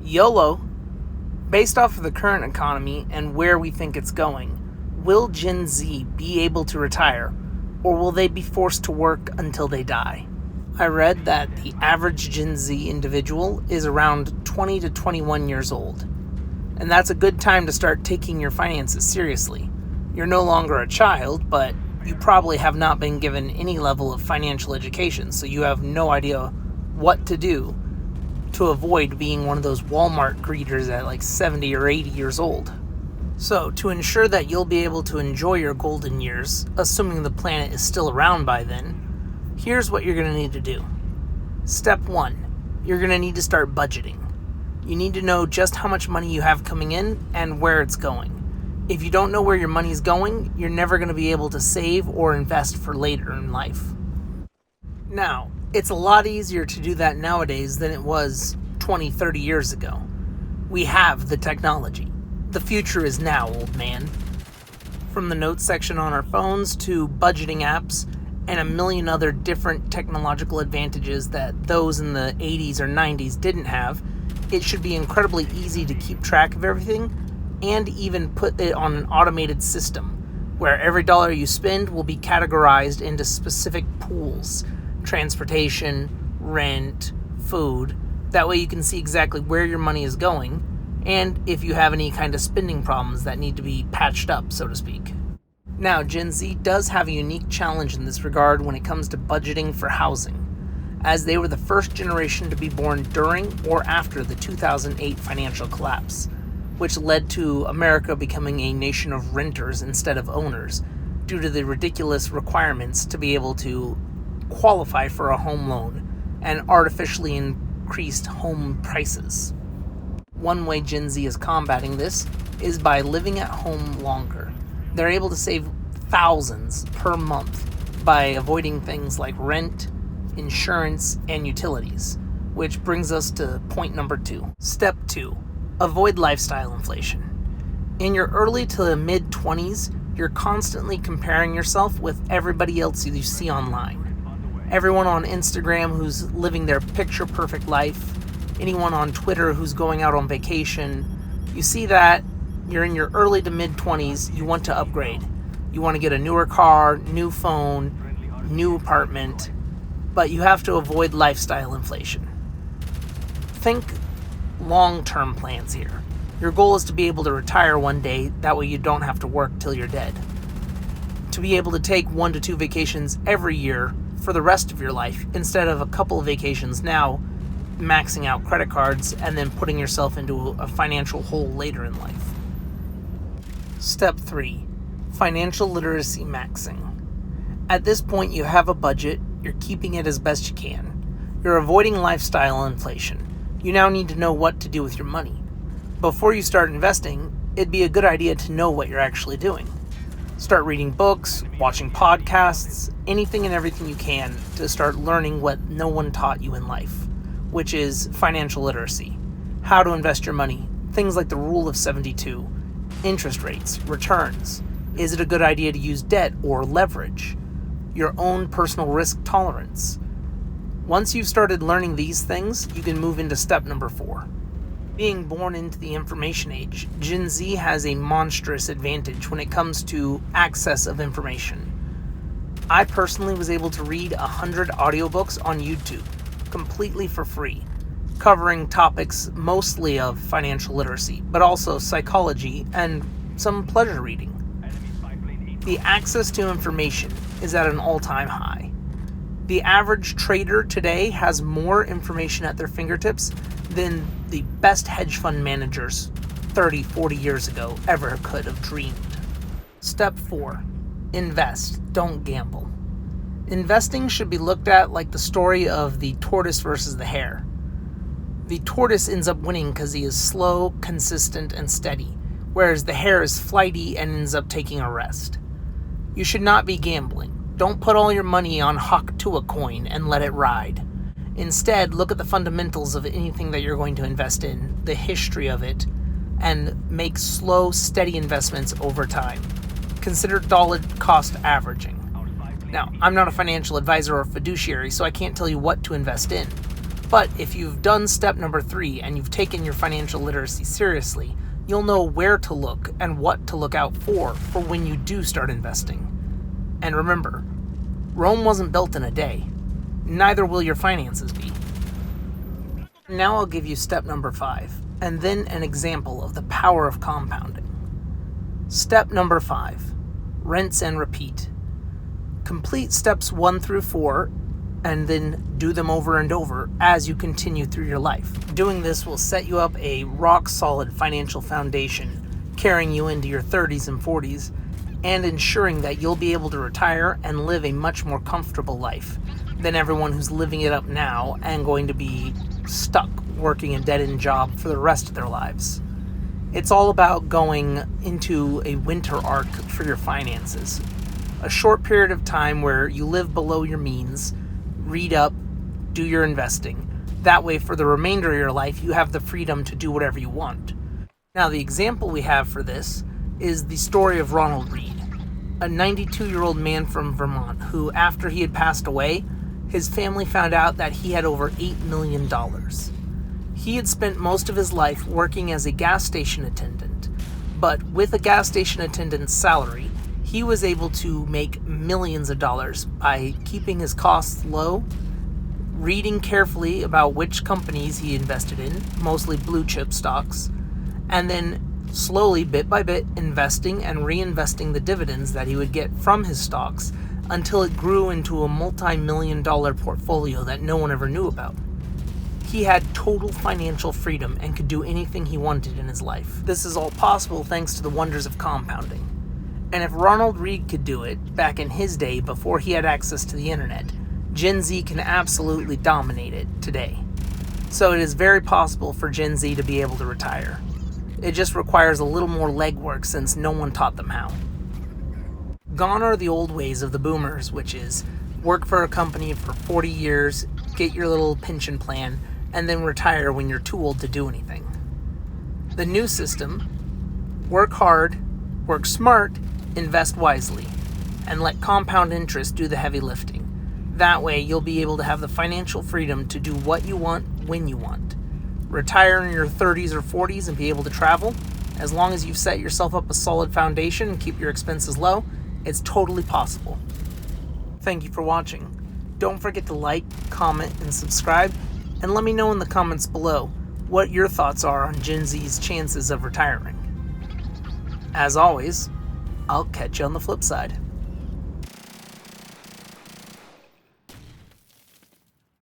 YOLO, based off of the current economy and where we think it's going, will Gen Z be able to retire, or will they be forced to work until they die? I read that the average Gen Z individual is around 20 to 21 years old, and that's a good time to start taking your finances seriously. You're no longer a child, but you probably have not been given any level of financial education, so you have no idea what to do to avoid being one of those Walmart greeters at like 70 or 80 years old. So, to ensure that you'll be able to enjoy your golden years, assuming the planet is still around by then, here's what you're going to need to do. Step 1, you're going to need to start budgeting. You need to know just how much money you have coming in and where it's going. If you don't know where your money's going, you're never going to be able to save or invest for later in life. Now, it's a lot easier to do that nowadays than it was 20, 30 years ago. We have the technology. The future is now, old man. From the notes section on our phones to budgeting apps and a million other different technological advantages that those in the 80s or 90s didn't have, it should be incredibly easy to keep track of everything and even put it on an automated system where every dollar you spend will be categorized into specific pools: transportation, rent, food. That way you can see exactly where your money is going and if you have any kind of spending problems that need to be patched up, so to speak. Now, Gen Z does have a unique challenge in this regard when it comes to budgeting for housing, as they were the first generation to be born during or after the 2008 financial collapse, which led to America becoming a nation of renters instead of owners due to the ridiculous requirements to be able to qualify for a home loan and artificially increased home prices. One way Gen Z is combating this is by living at home longer. They're able to save thousands per month by avoiding things like rent, insurance, and utilities, which brings us to point number 2. Step 2, avoid lifestyle inflation. In your early to mid-20s, you're constantly comparing yourself with everybody else you see online. Everyone on Instagram who's living their picture-perfect life, anyone on Twitter who's going out on vacation. You see that, you're in your early to mid-20s, you want to upgrade. You want to get a newer car, new phone, new apartment, but you have to avoid lifestyle inflation. Think long-term plans here. Your goal is to be able to retire one day, that way you don't have to work till you're dead. To be able to take 1 to 2 vacations every year for the rest of your life, instead of a couple of vacations now, maxing out credit cards and then putting yourself into a financial hole later in life. Step 3, financial literacy maxing. At this point, you have a budget, you're keeping it as best you can. You're avoiding lifestyle inflation. You now need to know what to do with your money. Before you start investing, it'd be a good idea to know what you're actually doing. Start reading books, watching podcasts, anything and everything you can to start learning what no one taught you in life, which is financial literacy. How to invest your money, things like the rule of 72, interest rates, returns. Is it a good idea to use debt or leverage? Your own personal risk tolerance. Once you've started learning these things, you can move into step number 4. Being born into the information age, Gen Z has a monstrous advantage when it comes to access of information. I personally was able to read 100 audiobooks on YouTube, completely for free, covering topics mostly of financial literacy, but also psychology and some pleasure reading. The access to information is at an all-time high. The average trader today has more information at their fingertips than the best hedge fund managers 30, 40 years ago ever could have dreamed. Step 4, invest, don't gamble. Investing should be looked at like the story of the tortoise versus the hare. The tortoise ends up winning because he is slow, consistent, and steady, whereas the hare is flighty and ends up taking a rest. You should not be gambling. Don't put all your money on Hawk Tuah coin and let it ride. Instead, look at the fundamentals of anything that you're going to invest in, the history of it, and make slow, steady investments over time. Consider dollar cost averaging. Now, I'm not a financial advisor or fiduciary, so I can't tell you what to invest in. But if you've done step number 3 and you've taken your financial literacy seriously, you'll know where to look and what to look out for when you do start investing. And remember, Rome wasn't built in a day. Neither will your finances be. Now I'll give you step number 5, and then an example of the power of compounding. Step number 5, rinse and repeat. Complete steps 1 through 4, and then do them over and over as you continue through your life. Doing this will set you up a rock-solid financial foundation, carrying you into your 30s and 40s, and ensuring that you'll be able to retire and live a much more comfortable life than everyone who's living it up now and going to be stuck working a dead-end job for the rest of their lives. It's all about going into a winter arc for your finances. A short period of time where you live below your means, read up, do your investing. That way, for the remainder of your life, you have the freedom to do whatever you want. Now, the example we have for this is the story of Ronald Reed, a 92-year-old man from Vermont who, after he had passed away, his family found out that he had over $8 million. He had spent most of his life working as a gas station attendant, but with a gas station attendant's salary, he was able to make millions of dollars by keeping his costs low, reading carefully about which companies he invested in, mostly blue chip stocks, and then slowly, bit by bit, investing and reinvesting the dividends that he would get from his stocks until it grew into a multi-million-dollar portfolio that no one ever knew about. He had total financial freedom and could do anything he wanted in his life. This is all possible thanks to the wonders of compounding. And if Ronald Reed could do it back in his day before he had access to the internet, Gen Z can absolutely dominate it today. So it is very possible for Gen Z to be able to retire. It just requires a little more legwork since no one taught them how. Gone are the old ways of the boomers, which is work for a company for 40 years, get your little pension plan, and then retire when you're too old to do anything. The new system: work hard, work smart, invest wisely, and let compound interest do the heavy lifting. That way, you'll be able to have the financial freedom to do what you want when you want. Retire in your 30s or 40s and be able to travel. As long as you've set yourself up a solid foundation and keep your expenses low, it's totally possible. Thank you for watching. Don't forget to like, comment, and subscribe, and let me know in the comments below what your thoughts are on Gen Z's chances of retiring. As always, I'll catch you on the flip side.